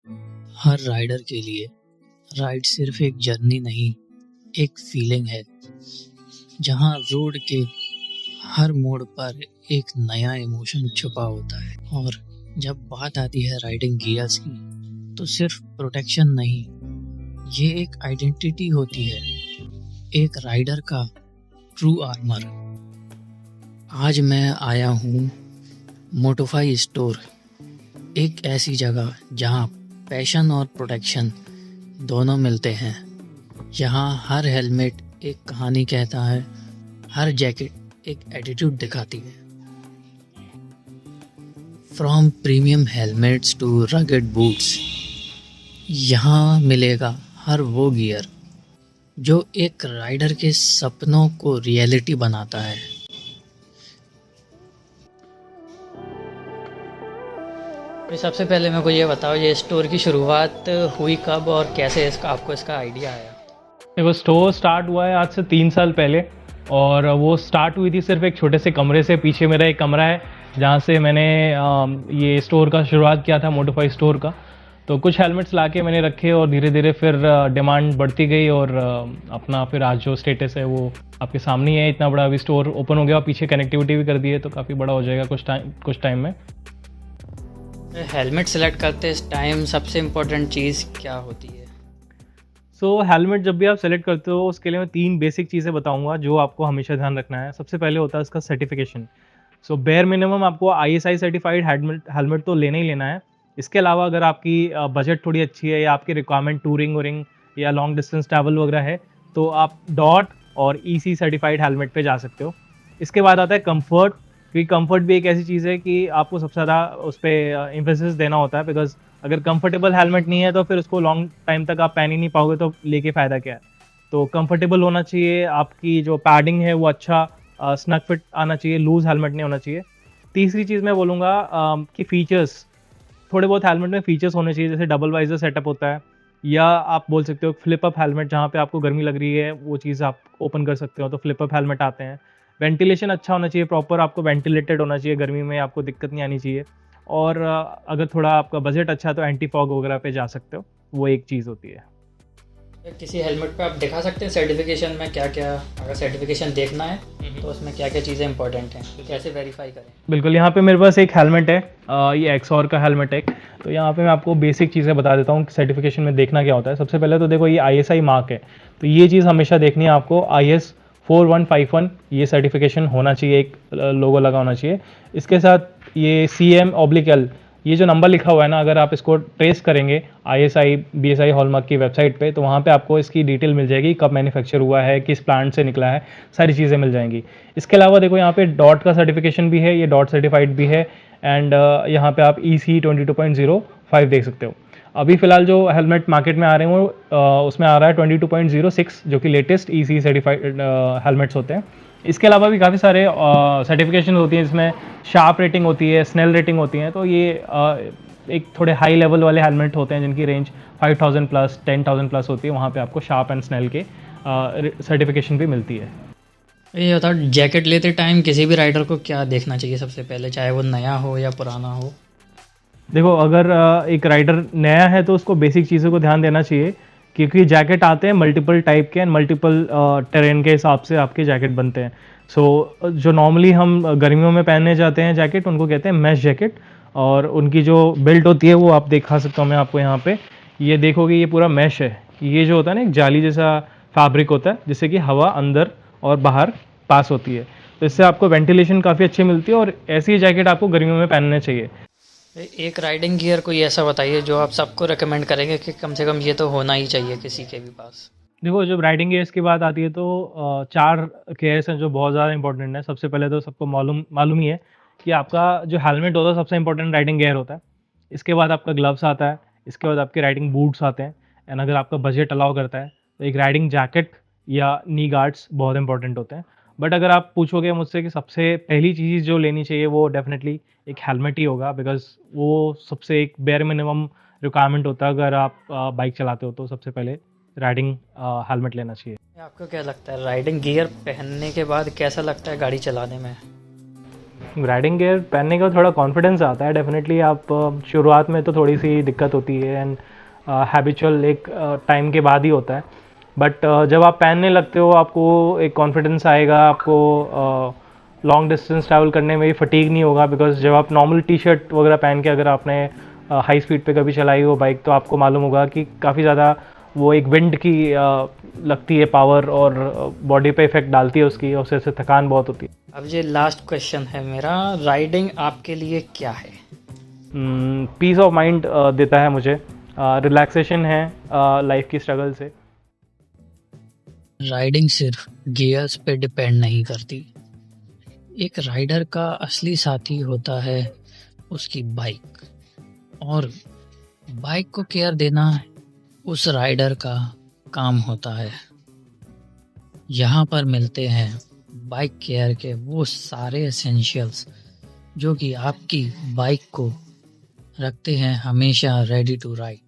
हर rider के लिए ride सिर्फ एक जर्नी नहीं, एक फीलिंग है जहां रोड के हर मोड़ पर एक नया इमोशन छुपा होता है। और जब बात आती है राइडिंग गियर्स की, तो सिर्फ प्रोटेक्शन नहीं, ये एक आइडेंटिटी होती है, एक राइडर का ट्रू आर्मर। आज मैं आया हूँ मोटोफाई स्टोर, एक ऐसी जगह जहाँ पैशन और प्रोटेक्शन दोनों मिलते हैं। यहाँ हर हेलमेट एक कहानी कहता है, हर जैकेट एक एटीट्यूड दिखाती है। From premium helmets to rugged boots, यहाँ मिलेगा हर वो गियर जो एक राइडर के सपनों को रियलिटी बनाता है। सबसे पहले मेरे को ये बताओ, ये स्टोर की शुरुआत हुई कब और कैसे आपको इसका आइडिया आया? देखो, स्टोर स्टार्ट हुआ है आज से 3 साल पहले, और वो स्टार्ट हुई थी सिर्फ एक छोटे से कमरे से। पीछे मेरा एक कमरा है जहाँ से मैंने ये स्टोर का शुरुआत किया था, मोटोफाई स्टोर का। तो कुछ हेलमेट्स लाके मैंने रखे और धीरे धीरे फिर डिमांड बढ़ती गई, और अपना फिर आज जो स्टेटस है वो आपके सामने ही है। इतना बड़ा अभी स्टोर ओपन हो गया, पीछे कनेक्टिविटी भी कर दी है, तो काफ़ी बड़ा हो जाएगा कुछ टाइम में। हेलमेट सेलेक्ट करते इस टाइम सबसे इम्पोर्टेंट चीज़ क्या होती है? हेलमेट जब भी आप सेलेक्ट करते हो, उसके लिए मैं 3 बेसिक चीज़ें बताऊंगा जो आपको हमेशा ध्यान रखना है। सबसे पहले होता है इसका सर्टिफिकेशन। बेयर मिनिमम आपको ISI सर्टिफाइड हेलमेट तो लेना ही लेना है। इसके अलावा अगर आपकी बजट थोड़ी अच्छी है या आपकी रिक्वायरमेंट टूरिंग वूरिंग या लॉन्ग डिस्टेंस ट्रैवल वगैरह है, तो आप डॉट और EC सर्टिफाइड हेलमेट पे जा सकते हो। इसके बाद आता है कंफर्ट, क्योंकि कंफर्ट भी एक ऐसी चीज़ है कि आपको सबसे ज़्यादा उस पर एम्फेसिस देना होता है, बिकॉज अगर कंफर्टेबल हेलमेट नहीं है तो फिर उसको लॉन्ग टाइम तक आप पहन ही नहीं पाओगे, तो लेके फ़ायदा क्या है। तो कंफर्टेबल होना चाहिए, आपकी जो पैडिंग है वो अच्छा स्नग फिट आना चाहिए, लूज हेलमेट नहीं होना चाहिए। तीसरी चीज़ मैं बोलूँगा कि फीचर्स, थोड़े बहुत हेलमेट में फीचर्स होने चाहिए, जैसे डबल वाइजर सेटअप होता है, या आप बोल सकते हो फ्लिप अप हेलमेट, जहाँ पे आपको गर्मी लग रही है वो चीज़ आप ओपन कर सकते हो, तो फ्लिप अप हेलमेट आते हैं। वेंटिलेशन अच्छा होना चाहिए, प्रॉपर आपको वेंटिलेटेड होना चाहिए, गर्मी में आपको दिक्कत नहीं आनी चाहिए। और अगर थोड़ा आपका बजट अच्छा है तो एंटी फॉग वगैरह पे जा सकते हो, वो एक चीज़ होती है। किसी हेलमेट पे आप दिखा सकते हैं सर्टिफिकेशन में क्या क्या, अगर सर्टिफिकेशन देखना है तो उसमें क्या क्या चीज़ें इंपॉर्टेंट हैं, तो कैसे वेरीफाई करें? बिल्कुल, यहाँ पे मेरे पास एक हेलमेट है, ये एक्सॉर का हेलमेट है। तो यहाँ पे मैं आपको बेसिक चीज़ें बता देता हूँ कि सर्टिफिकेशन में देखना क्या होता है। सबसे पहले तो देखो, ये ISI मार्क है, तो ये चीज़ हमेशा देखनी है आपको। IS 4151 ये सर्टिफिकेशन होना चाहिए, एक लोगो लगा होना चाहिए। इसके साथ ये CM/L, ये जो नंबर लिखा हुआ है ना, अगर आप इसको ट्रेस करेंगे ISI BSI हॉलमार्क की वेबसाइट पे, तो वहाँ पे आपको इसकी डिटेल मिल जाएगी, कब मैन्युफैक्चर हुआ है, किस प्लांट से निकला है, सारी चीज़ें मिल जाएंगी। इसके अलावा देखो, यहाँ पे डॉट का सर्टिफिकेशन भी है, ये डॉट सर्टिफाइड भी है। एंड यहाँ पे आप EC 22.05 देख सकते हो। अभी फिलहाल जो हेलमेट मार्केट में आ रहे हैं वो उसमें आ रहा है 22.06, जो कि लेटेस्ट EC सर्टिफाइड हेलमेट्स होते हैं। इसके अलावा भी काफ़ी सारे सर्टिफिकेशन होती हैं, जिसमें शार्प रेटिंग होती है, स्नेल रेटिंग होती है। तो ये एक थोड़े हाई लेवल वाले हेलमेट होते हैं जिनकी रेंज 5000 प्लस 10,000 प्लस होती है। वहाँ पे आपको शार्प एंड स्नेल के सर्टिफिकेशन भी मिलती है। ये बताओ, जैकेट लेते टाइम किसी भी राइडर को क्या देखना चाहिए सबसे पहले, चाहे वो नया हो या पुराना हो? देखो, अगर एक राइडर नया है तो उसको बेसिक चीज़ों को ध्यान देना चाहिए, क्योंकि जैकेट आते हैं मल्टीपल टाइप के एंड मल्टीपल टेरेन के हिसाब से आपके जैकेट बनते हैं। जो नॉर्मली हम गर्मियों में पहनने जाते हैं जैकेट, उनको कहते हैं मैश जैकेट, और उनकी जो बेल्ट होती है वो आप दिखा सकता हूँ मैं आपको यहाँ पे। ये देखोगे, ये पूरा मैश है। ये जो होता है ना, एक जाली जैसा फैब्रिक होता है, जिससे कि हवा अंदर और बाहर पास होती है, तो इससे आपको वेंटिलेशन काफ़ी अच्छी मिलती है, और ऐसी जैकेट आपको गर्मियों में पहनना चाहिए। एक राइडिंग गियर कोई ऐसा बताइए जो आप सबको रेकमेंड करेंगे कि कम से कम ये तो होना ही चाहिए किसी के भी पास। देखो, जब राइडिंग गियर्स की बात आती है तो 4 गियर्स हैं जो बहुत ज़्यादा इंपॉर्टेंट है। सबसे पहले तो सबको मालूम मालूम ही है कि आपका जो हेलमेट होता है सबसे इंपॉर्टेंट राइडिंग गियर होता है। इसके बाद आपका ग्लव्स आता है, इसके बाद आपके राइडिंग बूट्स आते हैं, एंड अगर आपका बजट अलाउ करता है तो एक राइडिंग जैकेट या नी गार्ड्स बहुत इंपॉर्टेंट होते हैं। बट अगर आप पूछोगे मुझसे कि सबसे पहली चीज़ जो लेनी चाहिए, वो डेफिनेटली एक हेलमेट ही होगा, बिकॉज वो सबसे एक बेयर मिनिमम रिक्वायरमेंट होता है। अगर आप बाइक चलाते हो तो सबसे पहले राइडिंग हेलमेट लेना चाहिए। आपको क्या लगता है, राइडिंग गियर पहनने के बाद कैसा लगता है गाड़ी चलाने में? राइडिंग गियर पहनने का थोड़ा कॉन्फिडेंस आता है डेफिनेटली। आप शुरुआत में तो थोड़ी सी दिक्कत होती है एंड हैबिचुअल एक टाइम के बाद ही होता है, बट जब आप पहनने लगते हो आपको एक कॉन्फिडेंस आएगा, आपको लॉन्ग डिस्टेंस ट्रैवल करने में भी फटीग नहीं होगा, बिकॉज जब आप नॉर्मल टी शर्ट वगैरह पहन के अगर आपने हाई स्पीड पे कभी चलाई हो बाइक, तो आपको मालूम होगा कि काफ़ी ज़्यादा वो एक विंड की लगती है पावर, और बॉडी पे इफेक्ट डालती है उसकी, और उससे थकान बहुत होती है। अब ये लास्ट क्वेश्चन है मेरा, राइडिंग आपके लिए क्या है? पीस ऑफ माइंड देता है मुझे, रिलैक्सेशन है लाइफ की स्ट्रगल से। राइडिंग सिर्फ गियर्स पे डिपेंड नहीं करती। एक राइडर का असली साथी होता है उसकी बाइक, और बाइक को केयर देना उस राइडर का काम होता है। यहाँ पर मिलते हैं बाइक केयर के वो सारे एसेंशियल्स जो कि आपकी बाइक को रखते हैं हमेशा रेडी टू राइड।